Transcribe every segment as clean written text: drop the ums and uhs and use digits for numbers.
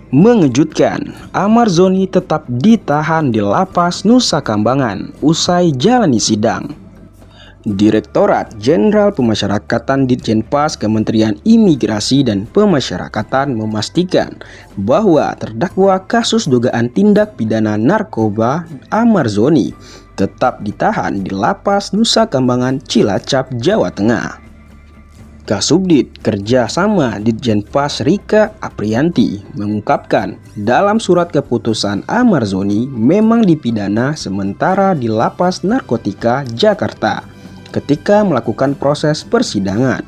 Mengejutkan, Amarzoni tetap ditahan di lapas Nusa Kambangan usai jalani sidang. Direktorat Jenderal Pemasyarakatan Ditjenpas Kementerian Imigrasi dan Pemasyarakatan memastikan bahwa terdakwa kasus dugaan tindak pidana narkoba Amarzoni tetap ditahan di lapas Nusa Kambangan, Cilacap, Jawa Tengah. Kasubdit Kerjasama Ditjenpas Rika Aprianti mengungkapkan dalam surat keputusan Amarzoni memang dipidana sementara di Lapas Narkotika Jakarta ketika melakukan proses persidangan.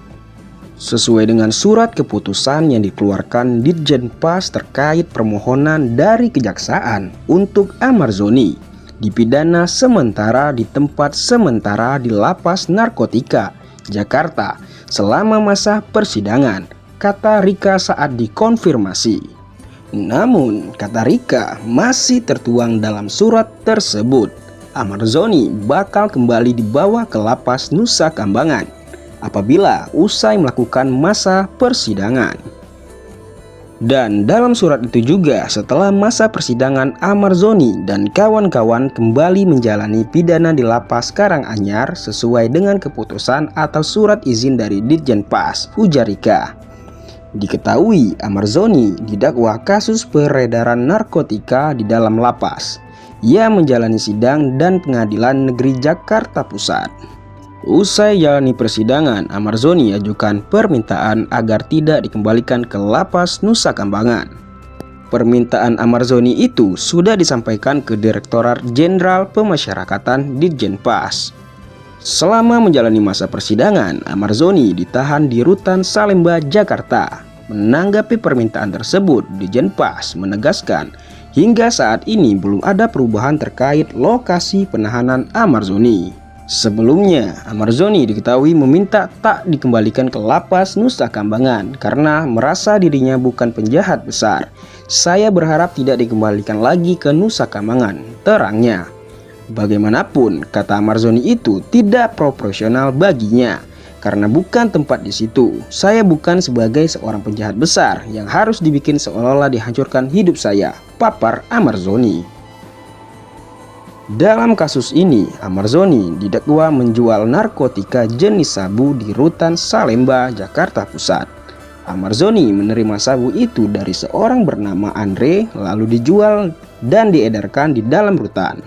Sesuai dengan surat keputusan yang dikeluarkan Ditjenpas terkait permohonan dari kejaksaan untuk Amarzoni dipidana sementara di tempat sementara di Lapas Narkotika Jakarta selama masa persidangan, kata Rika saat dikonfirmasi. Namun, kata Rika masih tertuang dalam surat tersebut, Amarzoni bakal kembali dibawa ke lapas Nusa Kambangan apabila usai melakukan masa persidangan. Dan dalam surat itu juga setelah masa persidangan Amarzoni dan kawan-kawan kembali menjalani pidana di lapas Karanganyar sesuai dengan keputusan atau surat izin dari Ditjenpas, ujar Rika. Diketahui Amarzoni didakwa kasus peredaran narkotika di dalam lapas. Ia menjalani sidang dan pengadilan negeri Jakarta Pusat. Usai jalani persidangan, Amarzoni ajukan permintaan agar tidak dikembalikan ke lapas Nusa Kambangan. Permintaan Amarzoni itu sudah disampaikan ke Direktorat Jenderal Pemasyarakatan Ditjenpas. Selama menjalani masa persidangan, Amarzoni ditahan di Rutan Salemba, Jakarta. Menanggapi permintaan tersebut, Ditjenpas menegaskan hingga saat ini belum ada perubahan terkait lokasi penahanan Amarzoni. Sebelumnya, Amarzoni diketahui meminta tak dikembalikan ke lapas Nusa Kambangan karena merasa dirinya bukan penjahat besar. Saya berharap tidak dikembalikan lagi ke Nusa Kambangan, terangnya. Bagaimanapun, kata Amarzoni itu tidak proporsional baginya karena bukan tempat di situ. Saya bukan sebagai seorang penjahat besar yang harus dibikin seolah-olah dihancurkan hidup saya, papar Amarzoni. Dalam kasus ini, Amarzoni didakwa menjual narkotika jenis sabu di Rutan Salemba, Jakarta Pusat. Amarzoni menerima sabu itu dari seorang bernama Andre, lalu dijual dan diedarkan di dalam rutan.